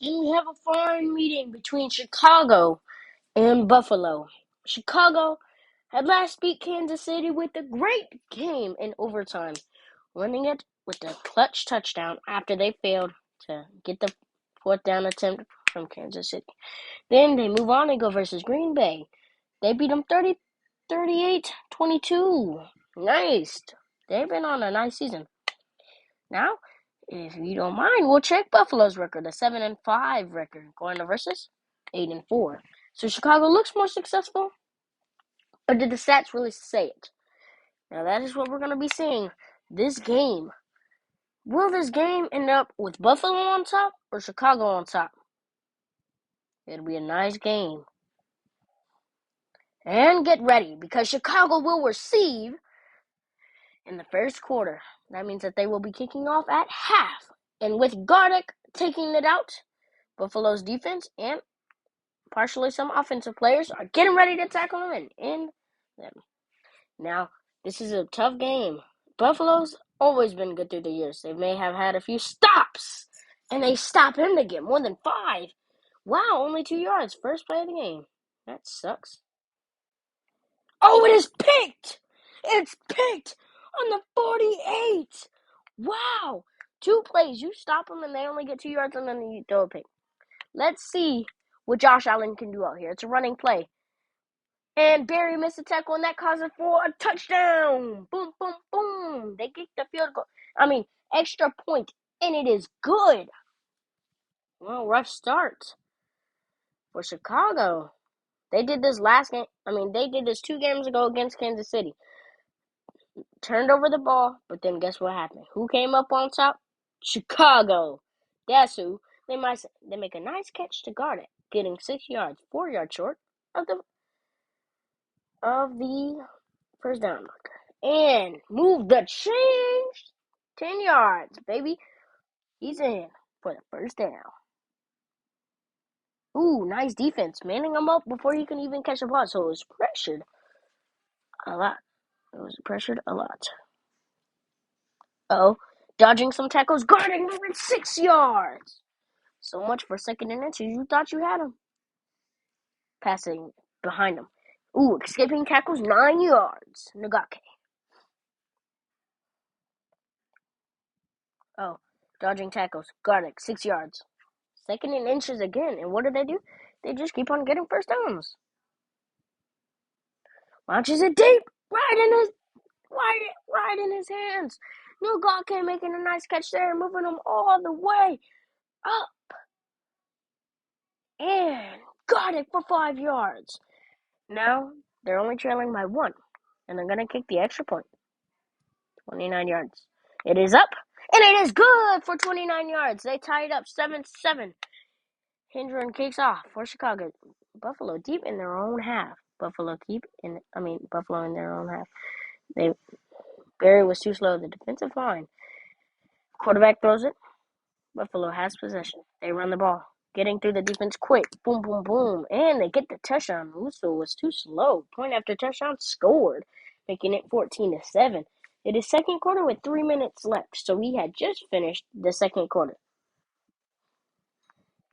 And we have a foreign meeting between Chicago and Buffalo. Chicago had last beat Kansas City with a great game in overtime, winning it with a clutch touchdown after they failed to get the fourth down attempt from Kansas City. Then they move on and go versus Green Bay. They beat them 38-22. Nice. They've been on a nice season. Now, if you don't mind, we'll check Buffalo's record, a 7-5 record, going to versus 8-4. So Chicago looks more successful, or did the stats really say it? Now that is what we're going to be seeing this game. Will this game end up with Buffalo on top or Chicago on top? It'll be a nice game. And get ready, because Chicago will receive in the first quarter. That means that they will be kicking off at half. And with Gardick taking it out, Buffalo's defense and partially some offensive players are getting ready to tackle them and end them. Now, this is a tough game. Buffalo's always been good through the years. They may have had a few stops, and they stop him to get more than 5. Wow, only 2 yards. First play of the game. That sucks. Oh, it is picked! It's picked on the 48. Wow. 2 plays. You stop them, and they only get 2 yards, and then you throw a pick. Let's see what Josh Allen can do out here. It's a running play. And Barry missed a tackle, and that caused it for a touchdown. Boom, boom, boom. They kicked the field goal. Extra point, and it is good. Well, rough start for Chicago. They did this last game. They did this 2 games ago against Kansas City. Turned over the ball, but then guess what happened? Who came up on top? Chicago. That's who. They make a nice catch to guard it, getting 6 yards, 4 yards short of the first down marker. And move the change. 10 yards, baby. He's in for the first down. Ooh, nice defense. Manning him up before he can even catch the ball. So it was pressured a lot. Oh, dodging some tackles, guarding, moving 6 yards. So much for second and inches. You thought you had him. Passing behind him. Ooh, escaping tackles, 9 yards. Nagake. Oh, dodging tackles, guarding, 6 yards. Second and inches again. And what do? They just keep on getting first downs. Launches it deep, right in his hands. Nagake making a nice catch there, moving him all the way up. And got it for 5 yards. Now they're only trailing by 1. And they're going to kick the extra point. 29 yards. It is up. And it is good for 29 yards. They tie it up 7-7. Hendren kicks off for Chicago. Buffalo deep in their own half. Buffalo in their own half. Barry was too slow. The defensive line. Quarterback throws it. Buffalo has possession. They run the ball. Getting through the defense quick. Boom, boom, boom. And they get the touchdown. Russo was too slow. Point after touchdown scored, making it 14-7. It is second quarter with 3 minutes left. So we had just finished the second quarter.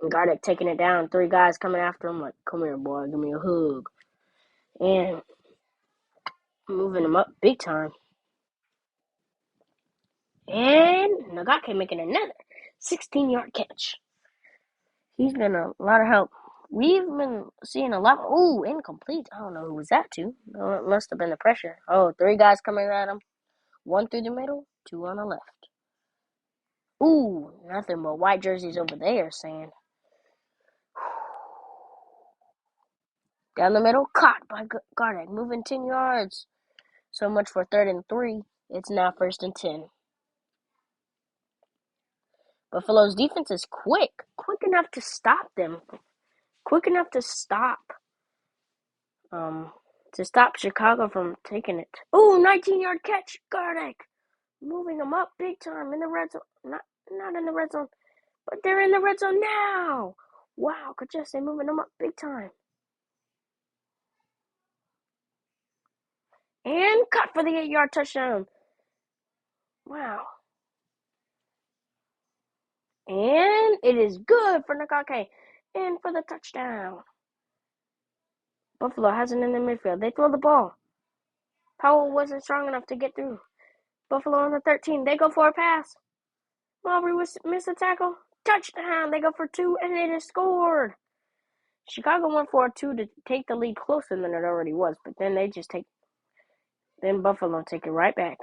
And Gardeck taking it down. 3 guys coming after him like, come here, boy. Give me a hug. And moving him up big time. And Nagake making another 16-yard catch. He's been a lot of help. We've been seeing a lot. Ooh, incomplete. I don't know who was that to. Oh, it must have been the pressure. Oh, 3 guys coming at him. 1 through the middle, 2 on the left. Ooh, nothing but white jerseys over there saying. Down the middle, caught by Gardeck, moving 10 yards. So much for 3rd and 3. It's now 1st and 10. Buffalo's defense is quick enough to stop them, quick enough to stop Chicago from taking it. Ooh, 19-yard catch, Gardeck, moving them up big time in the red zone. Not in the red zone, but they're in the red zone now. Wow, Kachese moving them up big time. And cut for the 8-yard touchdown. Wow. And it is good for Nagake. And for the touchdown. Buffalo has it in the midfield. They throw the ball. Powell wasn't strong enough to get through. Buffalo on the 13. They go for a pass. Marbury missed a tackle. Touchdown. They go for 2, and it is scored. Chicago went for a 2 to take the lead closer than it already was, but then then Buffalo take it right back.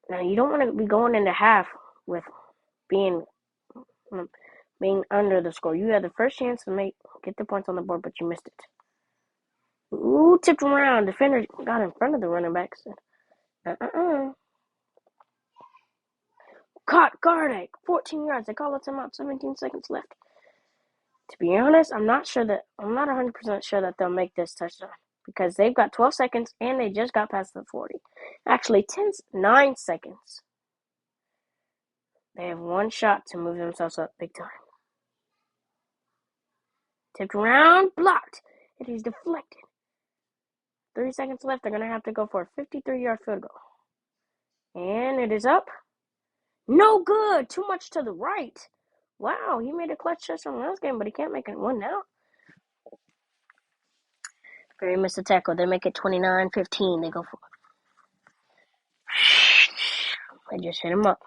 Now, you don't want to be going into half with being under the score. You had the first chance to get the points on the board, but you missed it. Ooh, tipped around. Defender got in front of the running backs. Caught Gardeck. 14 yards. They call it timeout. 17 seconds left. To be honest, I'm not 100% sure that they'll make this touchdown because they've got 12 seconds and they just got past the 40. Actually, 9 seconds. They have one shot to move themselves up big time. Tipped around, blocked. It is deflected. 3 seconds left. They're going to have to go for a 53-yard field goal. And it is up. No good. Too much to the right. Wow, he made a clutch touchdown last game, but he can't make it one now. Gary missed a tackle. They make it 29-15. They go for it. They just hit him up.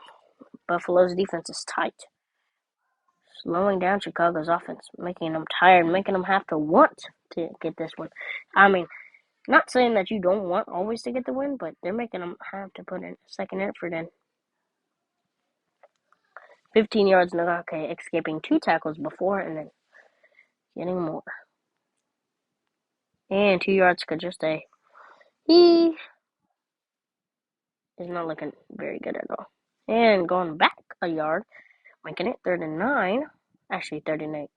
Buffalo's defense is tight. Slowing down Chicago's offense, making them tired, making them have to want to get this one. I mean, not saying that you don't want always to get the win, but they're making them have to put in a second effort in. 15 yards, Nagake escaping 2 tackles before and then getting more. And 2 yards could just stay. He is not looking very good at all. And going back a yard, making it 3rd and 9. Actually, 3rd and 8.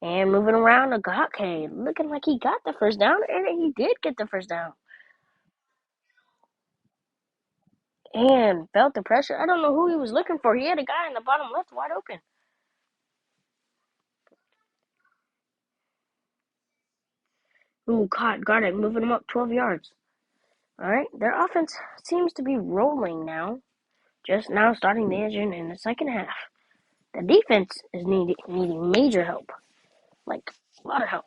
And moving around, Nagake looking like he got the first down, and he did get the first down. And felt the pressure. I don't know who he was looking for. He had a guy in the bottom left wide open. Ooh, caught Gardeck, moving him up 12 yards. All right, their offense seems to be rolling now. Just now starting the engine in the second half. The defense is needing major help. Like, a lot of help.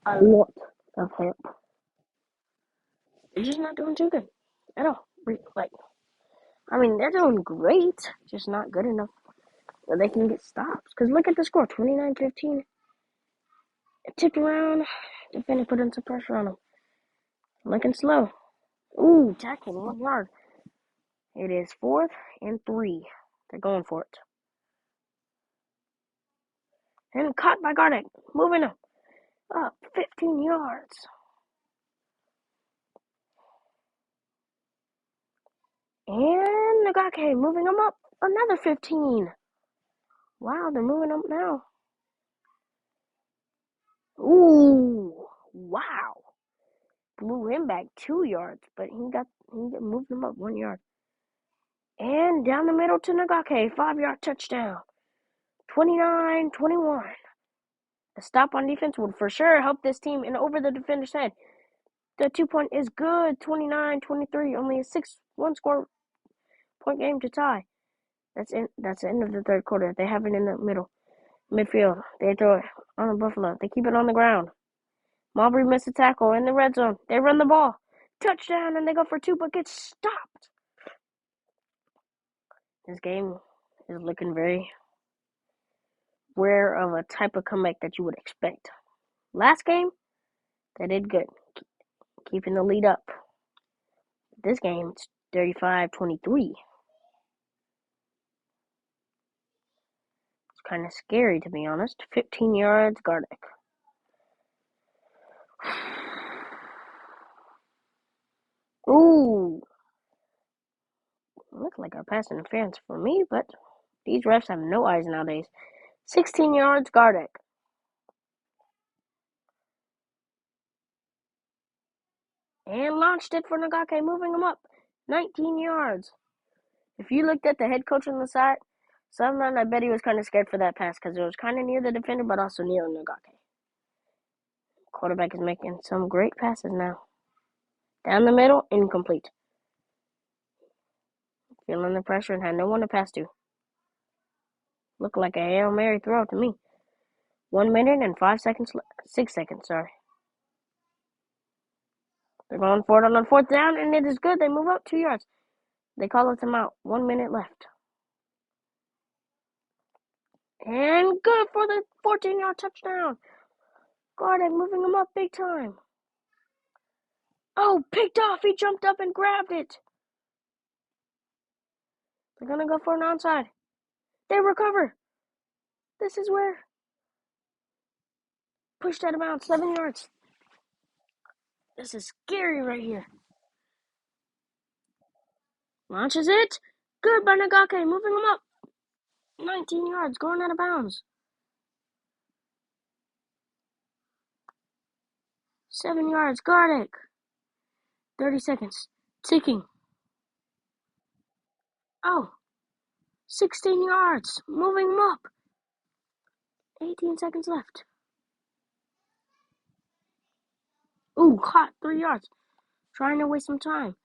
A lot of help. They're just not doing too good at all. They're doing great, just not good enough that they can get stops. Because look at the score, 29-15. It tipped around. Defender put in some pressure on him. Looking slow. Ooh, tackle 1 yard. It is 4th and 3. They're going for it. And caught by Gardeck. Moving him up 15 yards. And Nagake moving him up another 15. Wow, they're moving up now. Ooh, wow. Blew him back 2 yards, but he moved him up 1 yard. And down the middle to Nagake, 5-yard touchdown. 29-21. A stop on defense would for sure help this team and over the defender's head. The 2-point is good. 29-23. Only a 1-score point game to tie. That's the end of the third quarter. They have it in the midfield. They throw it on the Buffalo. They keep it on the ground. Marbury missed a tackle in the red zone. They run the ball. Touchdown, and they go for 2, but get stopped. This game is looking very rare of a type of comeback that you would expect. Last game, they did good, keeping the lead up. This game, it's 35-23. It's kind of scary, to be honest. 15 yards, Gardeck. Ooh. Looks like our pass interference for me, but these refs have no eyes nowadays. 16 yards, Gardeck. And launched it for Nagake, moving him up 19 yards. If you looked at the head coach on the side, I bet he was kind of scared for that pass because it was kind of near the defender, but also near Nagake. Quarterback is making some great passes now. Down the middle, incomplete. feeling the pressure and had no one to pass to. Looked like a Hail Mary throw to me. 1 minute and 5 seconds, 6 seconds, sorry. They're going for it on 4th down, and it is good. They move up 2 yards. They call a timeout. 1 minute left. And good for the 14-yard touchdown. Gardeck moving him up big time. Oh, picked off. He jumped up and grabbed it. They're going to go for an onside. They recover. This is where. Pushed out of bounds. 7 yards. This is scary right here. Launches it. Good by Nagake. Moving him up. 19 yards. Going out of bounds. 7 yards. Gardeck. 30 seconds. Ticking. Oh. 16 yards. Moving him up. 18 seconds left. Ooh, caught 3 yards. Trying to waste some time.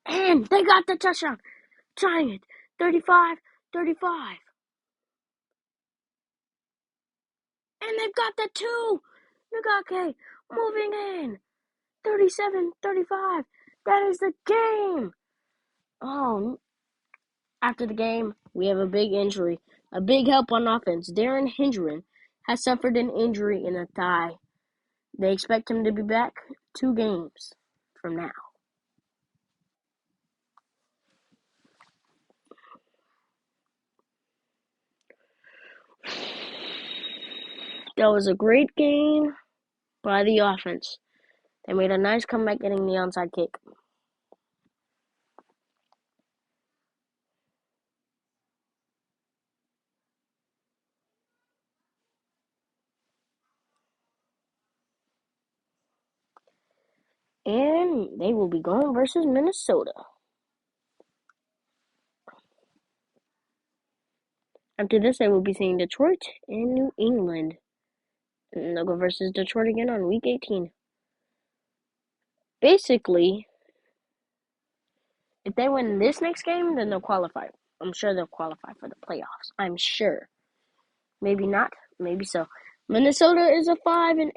And they got the touchdown. Tying it. 35-35. And they've got the 2. Nagake moving in. 37-35. That is the game. Oh, after the game, we have a big injury. A big help on offense. Darren Hendren has suffered an injury in the thigh. They expect him to be back 2 games from now. That was a great game by the offense. They made a nice comeback getting the onside kick. And they will be going versus Minnesota. After this, they will be seeing Detroit and New England. And they'll go versus Detroit again on week 18. Basically, if they win this next game, then they'll qualify. I'm sure they'll qualify for the playoffs. I'm sure. Maybe not. Maybe so. Minnesota is a 5-8